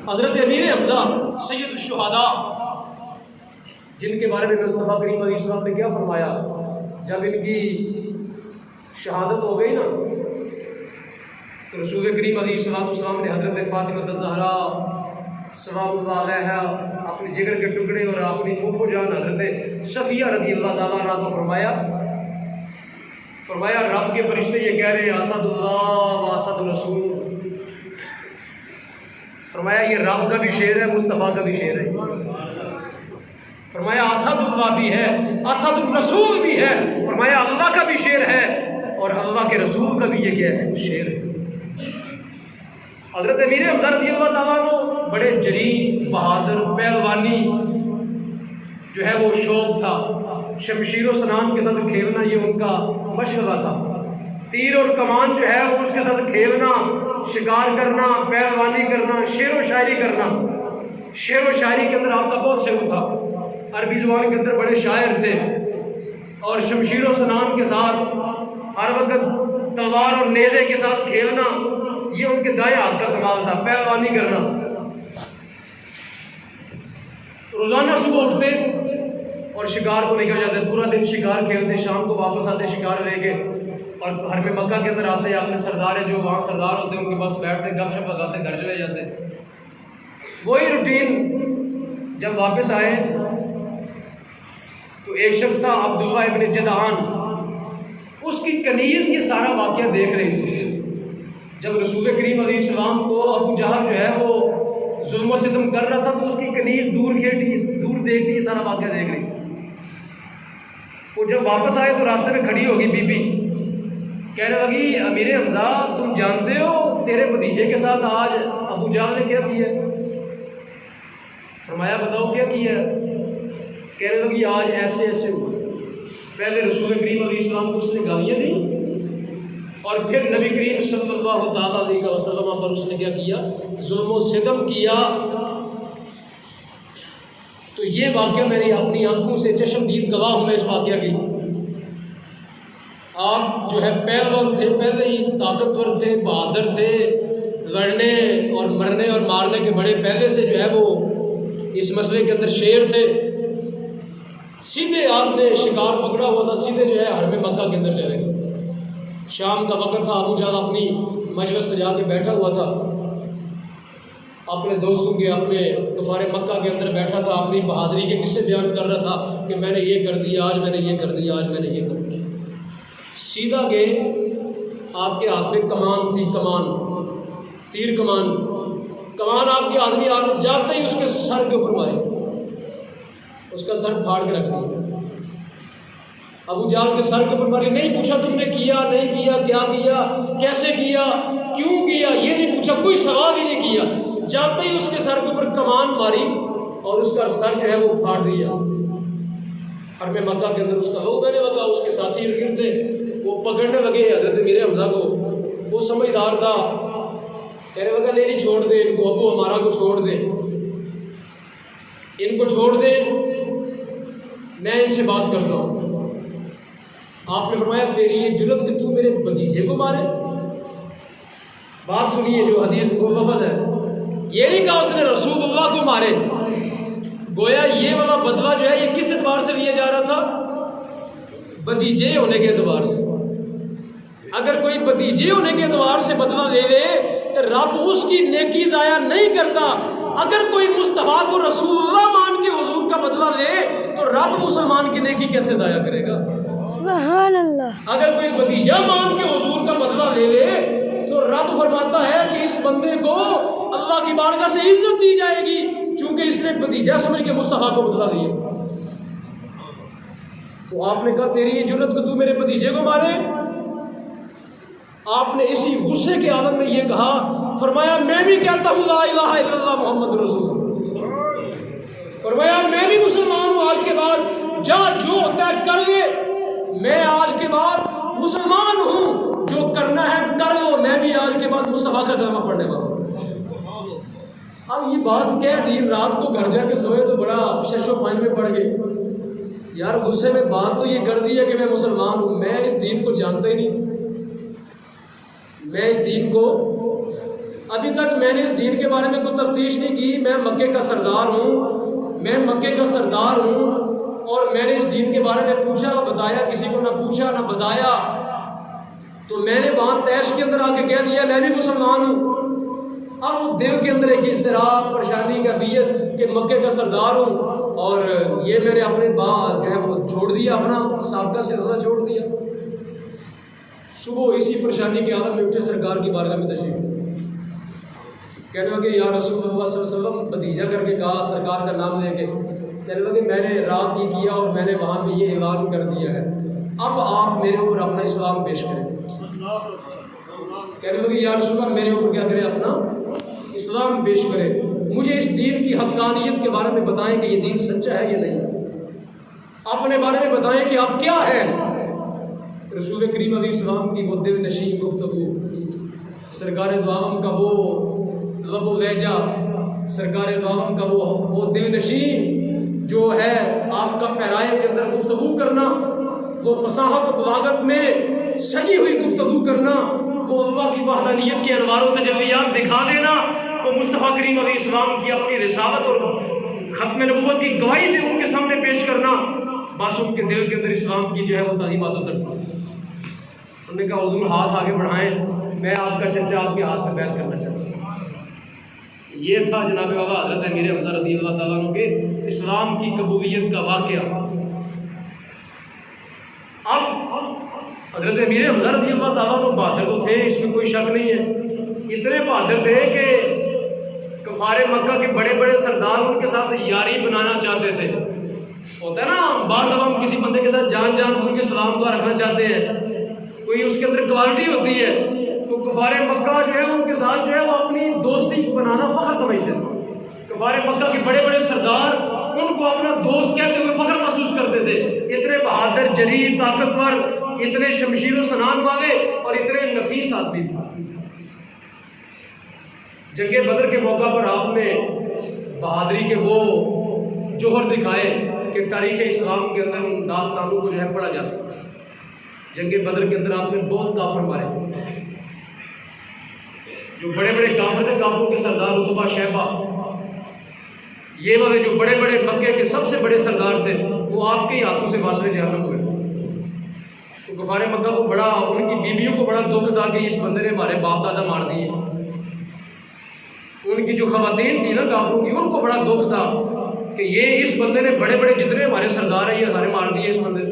हज़रत अमीर हमज़ा सैयद शुहदा, जिनके बारे में मुस्तफ़ा करीम अलैहिस्सलाम ने क्या फरमाया, जब इनकी शहादत हो गई ना तो रसूल करीम अलैहिस्सलाम ने हज़रत फ़ातिमा ज़हरा सलामुल्लाह अलैहा अपने जिगर के टुकड़े और अपनी फूफो जान हज़रत सफ़िया रज़ी अल्लाह ताला अन्हा को फरमाया रब के फरिश्ते ये कह रहे हैं असदुल्लाह व असदुर रसूल। फरमाया ये रब का भी शेर है, मुस्तफ़ा का भी शेर है। फरमाया असदुल्लाह भी है, असदुर रसूल भी है। फरमाया अल्लाह का भी शेर है और अल्लाह के रसूल का भी ये क्या है, शेर है। हज़रत अमीर हमज़ा रज़ियल्लाहु ताला अन्हु बड़े जरी बहादुर पहलवानी जो है वो शौक था, शमशीर सनान के साथ खेलना ये उनका मशगला था। तीर और कमान जो है वो उसके साथ खेलना, शिकार करना, पहलवानी करना, शेर व शायरी करना। शेर व शायरी के अंदर आपका बहुत शौक था, अरबी ज़ुबान के अंदर बड़े शायर थे और शमशीर सनान के साथ हर वक्त तलवार और नेज़े के साथ खेलना ये उनके दाएं हाथ का कमाल था, पहलवानी करना। रोज़ाना सुबह उठते और शिकार को निकल जाते, पूरा दिन शिकार खेलते, शाम को वापस आते शिकार लेके और घर में मक्का के अंदर आते। अपने सरदार है जो वहाँ सरदार होते हैं उनके पास बैठते, गपशप लगाते, घर चले जाते। वही रूटीन जब वापस आए तो एक शख्स था अब्दुल्लाह इब्न जदआन, उसकी कनीज़ ये सारा वाक़या देख रही थी। जब रसूल करीम अलैहिस्सलाम को अबू जहल जो है वो जुल्म सितम कर रहा था तो उसकी कनीज़ दूर देखती, सारा वाक़या देख रही। वो जब वापस आए तो रास्ते में खड़ी होगी बीबी, कहने लगी अमीर हमज़ा तुम जानते हो तेरे भतीजे के साथ आज अबू जहल ने क्या किया? फरमाया बताओ क्या किया? कहने लगी आज ऐसे ऐसे हुआ। पहले रसूल करीम अलैहिस्सलाम को उसने गालियाँ दी और फिर नबी करीम सल्लल्लाहु ताला अलैहि वसल्लम पर उसने क्या किया, जुल्म सितम किया। तो ये वाक़या मेरी अपनी आंखों से चश्मदीद गवाह हूँ मैं इस वाक़या की। आप जो है पहलवान थे, पहले ही ताकतवर थे, बहादुर थे, लड़ने और मरने और मारने के बड़े पहले से जो है वो इस मसले के अंदर शेर थे। सीधे आपने शिकार पकड़ा हुआ था, सीधे जो है हरम मक्का के अंदर चले गए। शाम का वक़्त था, अबू जहल अपनी मजलिस सजा के बैठा हुआ था, अपने दोस्तों के अपने कुफारे मक्का के अंदर बैठा था, अपनी बहादुरी के किस्से बयान कर रहा था कि मैंने ये कर दिया, आज मैंने ये कर दिया, आज मैंने ये कर दिया। सीधा गए, आपके हाथ में कमान थी, कमान, तीर कमान आपके हाथ में, आपने जाते ही उसके सर के ऊपर मारे, उसका सर फाड़ के रख दिया। अबू जहल के सर के ऊपर मारी, नहीं पूछा तुमने किया नहीं किया, क्या किया, कैसे किया, क्यों किया, ये नहीं पूछा, कोई सवाल ही नहीं किया। जाते ही उसके सर के ऊपर कमान मारी और उसका सर जो है वो फाड़ दिया। हरम मक्का के अंदर उसका लोग रहने लगा, उसके साथी इर्द थे, वो पकड़ने लगे हज़रत अमीर हमज़ा को। वो समझदार था, कहने लगा नहीं छोड़ दे इनको, अबू हमारा को छोड़ दे, इनको छोड़ दे, मैं इनसे बात करता हूँ। आपने फरमाया तेरी ये जुर्रत कि तू मेरे भतीजे को मारे? बात सुनिए जो हदीस को लफ्ज़ है, ये नहीं कहा उसने रसूलुल्लाह को मारे। गोया ये वाला बदला जो है ये किस एतबार से लिया जा रहा था? भतीजे होने के एतबार से। अगर कोई भतीजे होने के एतबार से बदला ले ले तो रब उसकी नेकी ज़ाया नहीं करता। अगर कोई मुस्तफ़ा को रसूलुल्लाह मान के हुजूर का बदला ले तो रब मुसलमान की नेकी कैसे ज़ाया करेगा? सुभान अल्लाह। अगर कोई भतीजा मान के हुजूर का बदला ले ले तो रब फरमाता है कि इस बंदे को अल्लाह की बारगाह से इज्जत दी जाएगी, क्योंकि इसने भतीजा समझ के मुस्तफ़ा को बदला दिया। तो आपने कहा तेरी ये जुर्रत को तू मेरे भतीजे को मारे? आपने इसी गुस्से के आलम में ये कहा, फरमाया मैं भी कहता हूँ ला इलाहा इल्लल्लाह मुहम्मद रसूल। फरमाया मैं भी मुसलमान हूँ, आज के बाद जा जो होता है कर ले, मैं आज के बाद मुसलमान हूँ, जो करना है कर लो, मैं भी आज के बाद मुस्तफ़ा का कलमा पढ़ने वाला हूँ। अब ये बात कह दी, रात को घर जाके सोए तो बड़ा शशो पानी में पड़ गए। यार गुस्से में बात तो ये कर दी है कि मैं मुसलमान हूँ, मैं इस दीन को जानता ही नहीं, मैं इस दीन को अभी तक मैंने इस दीन के बारे में कोई तफ्तीश नहीं की। मैं मक्के का सरदार हूँ, मैं मक्के का सरदार हूँ, और मैंने इस दीन के बारे में पूछा बताया, किसी को ना पूछा ना बताया। तो मैंने वहाँ तैश के अंदर आके कह दिया मैं भी मुसलमान हूँ। अब वो दिल के अंदर एक इस तरह परेशानी कैफियत कि मक्के का सरदार हूँ और ये मैंने अपने जो है वो छोड़ दिया, अपना साबका सिलसिला छोड़ दिया। सुबह इसी परेशानी के आलम में उठे, सरकार की बारगाह में तशरीफ कहने लगे या रसूलुल्लाह सल्लल्लाहु अलैहि वसल्लम, भतीजा करके कहा सरकार का नाम लेके। कहने लगे मैंने रात ये किया और मैंने वहाँ पे ये ऐलान कर दिया है, अब आप मेरे ऊपर अपना इस्लाम पेश करें। कहने लगे या रसूलुल्लाह मेरे ऊपर क्या करें, अपना इस्लाम पेश करें, मुझे इस दीन की हक्कानियत के बारे में बताएं कि ये दीन सच्चा है या नहीं, अपने बारे में बताएं कि आप क्या है। रसूल करीम अलैहिस्सलाम की वो दिल नशीन गुफ्तगू, सरकार दो आलम का वो लब लहजा, सरकार दो आलम का वो दिल नशीन जो है आपका पैराए के अंदर गुफ्तगू करना, वो फसाहत और बलागत में सजी हुई गुफ्तगू करना, वो अल्लाह की वहदानियत के अनवार और तजल्लियात दिखा देना, वो मुस्तफ़ा करीम अलैहिस्सलाम की अपनी रिसालत और खत्म नबूवत की गवाही दे उनके सामने पेश करना, बस उनके दिल के अंदर इस्लाम की जो है वो तालीमात उतरना। उन्होंने कहा हुजूर हाथ आगे बढ़ाएं, मैं आपका चचा आपके हाथ में बैत करना चाहता हूँ। ये था जनाब वाला हज़रत अमीर हमज़ा रज़ियल्लाहु ताला अन्हु के इस्लाम की कबूलियत का वाक़या। अब हज़रत अमीर हमज़ा रज़ियल्लाहु ताला अन्हु बहादुर तो थे, इसमें कोई शक नहीं है। इतने बहादुर थे कि कफ़ारे मक्का के बड़े बड़े सरदार उनके साथ यारी बनाना चाहते थे। होता है ना, बार बार हम किसी बंदे के साथ जान बुझ के सलाम दुआ रखना चाहते हैं, कोई उसके अंदर क्वालिटी होती है, तो कफ़ारे मक्का जो है उनके साथ जो है वो अपनी दोस्ती बनाना फ़ख्र समझते थे। कफ़ारे मक्का के बड़े बड़े सरदार उनको अपना दोस्त कहते हुए फ़ख्र महसूस करते थे। इतने बहादुर, जरीर, ताकतवर, इतने शमशीर सनान वाले और इतने नफीस आदमी थे। जंगे बदर के मौका पर आपने बहादुरी के वो जोहर दिखाए कि तारीख़ इस्लाम के अंदर उन दास्तानों को जो है पढ़ा जा सकता है। जंगे बदर के अंदर आपने बहुत काफिर मारे, जो बड़े बड़े काफिर थे, काफिरों के सरदार उतबा, शैबा, ये वाले जो बड़े बड़े मक्के के सबसे बड़े सरदार थे, वो आपके ही हाथों से वासले जहन्नम हुए। तो कफ़ारे मक्का को बड़ा, उनकी बीवियों को बड़ा दुख था कि इस बंदे ने हमारे बाप दादा मार दिए। उनकी जो खवातीन थी ना काफिरों की, उनको बड़ा दुख था कि ये इस बंदे ने बड़े बड़े जितने हमारे सरदार हैं ये सारे मार दिए इस बंदे।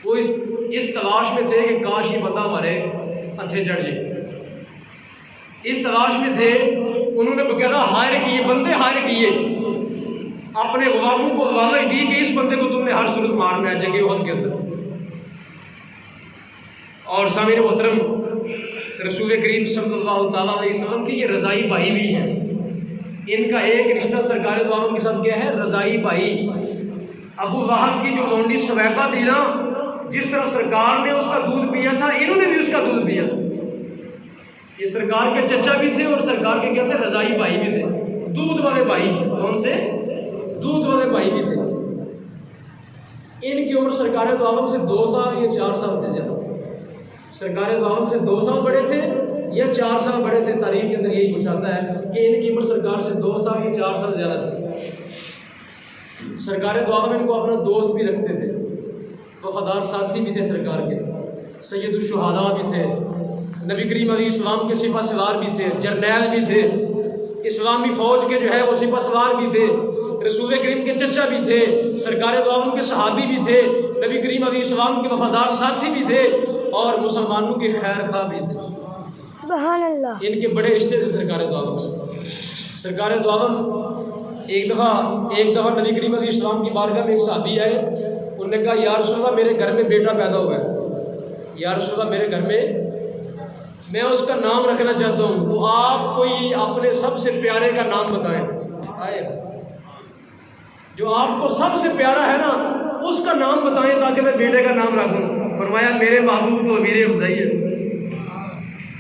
वो इस तलाश में थे कि काश ये बंदा हमारे हथे चढ़ जाए, इस तलाश में थे। उन्होंने बकायदा हायर किए, बंदे हायर किए, अपने गुलामों को लालच दी कि इस बंदे को तुमने हर सूरत मारना है जंगे उहद के अंदर। और सामीन मोहतरम, रसूल करीम सल्लल्लाहु ताला अलैहि वसल्लम की ये रज़ाई भाई भी हैं। इनका एक रिश्ता सरकार दो आलम के साथ क्या है, रज़ाई भाई। अबू लहब की जो लोंडी सुवैबा थी ना, जिस तरह सरकार ने उसका दूध पिया था, इन्होंने भी उसका दूध पिया। ये सरकार के चचा भी थे और सरकार के क्या थे, रज़ाई भाई भी थे, दूध वाले भाई। कौन से? दूध वाले भाई भी थे। इनकी उम्र सरकार दो आलम से 2 साल या 4 साल थे ज़्यादा। सरकार दो आलम से 2 साल बड़े थे या 4 साल बड़े थे। तारीख के अंदर यही पूछाता है कि इनकी उम्र सरकार से 2 साल या 4 साल ज़्यादा थी। सरकार दो आलम इनको अपना दोस्त भी रखते थे, वफादार साथी भी थे सरकार के, सैयदुल शुहदा भी थे, नबी करीम अलैहिस्सलाम के सिपा सलार भी थे, जर्नैल भी थे, इस्लामी फ़ौज के जो है वो सिपा सलार भी थे, रसूल करीम के चचा भी थे, सरकार दो आलम के सहाबी भी थे, नबी करीम अलैहिस्सलाम के वफादार साथी भी थे और मुसलमानों के खैर खा भी थे। सुभान अल्लाह। इनके बड़े रिश्ते थे सरकार दो आलम से। सरकार दो आलम एक दफ़ा नबी करीम अलैहिस्सलाम की बारगाह में एक सहाबी आए। उन्होंने कहा या रसूलल्लाह मेरे घर में बेटा पैदा हुआ है, या रसूलल्लाह मेरे घर में, मैं उसका नाम रखना चाहता हूँ, तो आप कोई अपने सबसे प्यारे का नाम बताएं। आए जो आपको सबसे प्यारा है ना, उसका नाम बताएं ताकि मैं बेटे का नाम रखूँ। फरमाया मेरे महबूब तो अमीर हमज़ा ही है।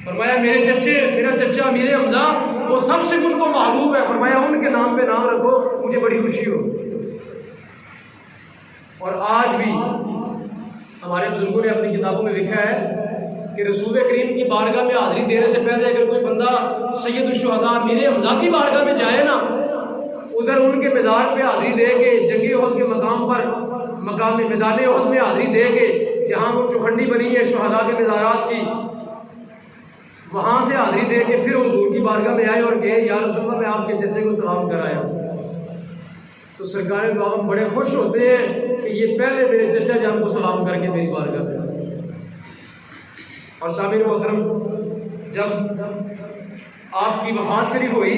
फरमाया मेरा चचा अमीर हमज़ा वो सबसे मुझको महबूब है। फरमाया उनके नाम पे नाम रखो, मुझे बड़ी खुशी हो। और आज भी हमारे बुजुर्गों ने अपनी किताबों में लिखा है कि रसूल करीम की बारगाह में हाज़िरी देने से पहले अगर कोई बंदा सैयदुश्शुहदा मीर हमज़ा की बारगाह में जाए ना, उधर उनके मज़ार पे हाज़िरी दे के, जंगी उहद के मकाम पर मकाम मैदान उहद में हाज़िरी दे के, जहाँ वो चौखंडी बनी है शुहदा के मज़ारात की, वहाँ से हाज़िरी दे के फिर हुज़ूर की बारगाह में आए और कहे या रसूल अल्लाह मैं आपके चचे को सलाम कराया, तो सरकार दो आलम बड़े खुश होते हैं कि ये पहले मेरे चचा जान को सलाम करके मेरी बारगाह में आए। और सामिर मोहतरम, जब आपकी वफ़ात शरीफ हुई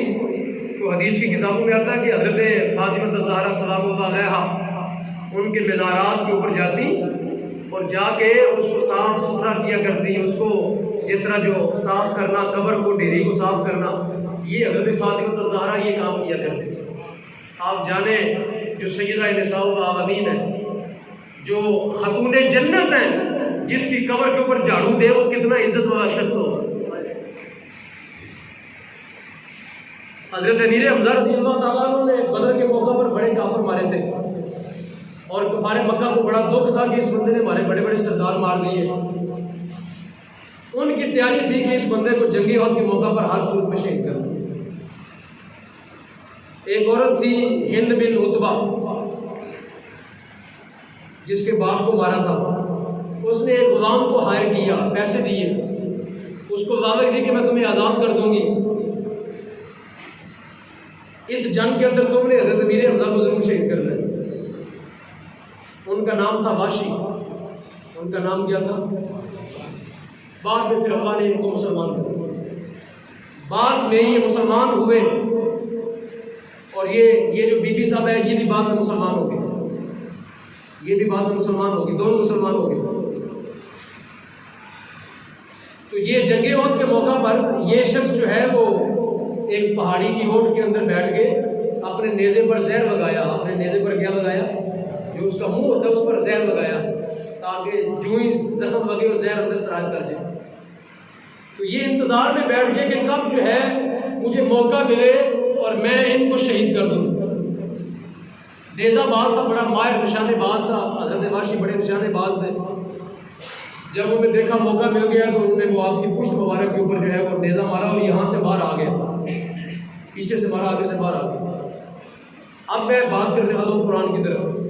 तो हदीस की किताबों में आता है कि हज़रत फ़ातिमा ज़हरा सलामुल्लाह अलैहा उनके मज़ारात के ऊपर जाती और जाके उसको साफ़ सुथरा किया करती, उसको जिस तरह जो साफ़ करना, कब्र को, ढेरी को साफ़ करना, ये हज़रत फ़ातिमा ज़हरा ये काम किया करती थी। आप जाने जो सैयदा निसाउल आलमीन है, जो खतून जन्नत है, जिसकी कब्र के ऊपर झाड़ू दे वो कितना इज्जत वाला शख्स हो। हज़रत अमीर हमज़ा रज़ियल्लाहु ताला अन्हु ने बदर के मौका पर बड़े काफिर मारे थे और कुफारे मक्का को बड़ा दुख था कि इस बंदे ने हमारे बड़े बड़े सरदार मार दिए। उनकी तैयारी थी कि इस बंदे को जंगी उहद के मौका पर हर सूरत में शहीद करना। एक औरत थी हिंद बिन उतबा, जिसके बाप को मारा था, उसने एक गुलाम को हायर किया, पैसे दिए, उसको लालच दी कि मैं तुम्हें आज़ाद कर दूंगी, इस जंग के अंदर तुमने हज़रत अमीर हमज़ा को जरूर शहीद करना है। उनका नाम था वाशी। उनका नाम क्या था? बाद में फिर अल्लाह ने इनको मुसलमान कर दिया। बाद में ये मुसलमान हुए और ये जो बीबी साहब है ये भी बाद में मुसलमान हो गए, ये भी बाद में मुसलमान हो गई, दोनों मुसलमान हो गए। तो ये जंगे उहद के मौका पर ये शख्स जो है वो एक पहाड़ी की ओट के अंदर बैठ के अपने नेज़े पर जहर लगाया, अपने नेज़े पर क्या लगाया, जो उसका मुंह होता है उस पर जहर लगाया, ताकि जो ही जख्म लगे वो जहर अंदर सराज कर जाए। तो ये इंतज़ार में बैठ गए कि कब जो है मुझे मौका मिले और मैं इनको शहीद कर दूँ। नेज़ाबाज था, बड़ा माहिर निशानेबाज था, हज़रत वाशी बड़े निशानेबाज थे। जब उन्हें देखा मौका मिल गया तो उन्होंने वो आपकी पुष्ट मुबारक के ऊपर जो है वो नेज़ा मारा और यहाँ से बाहर आ गया, पीछे से मारा, आगे से बाहर आ गया। अब मैं बात करने वाला हूँ कुरान की तरफ।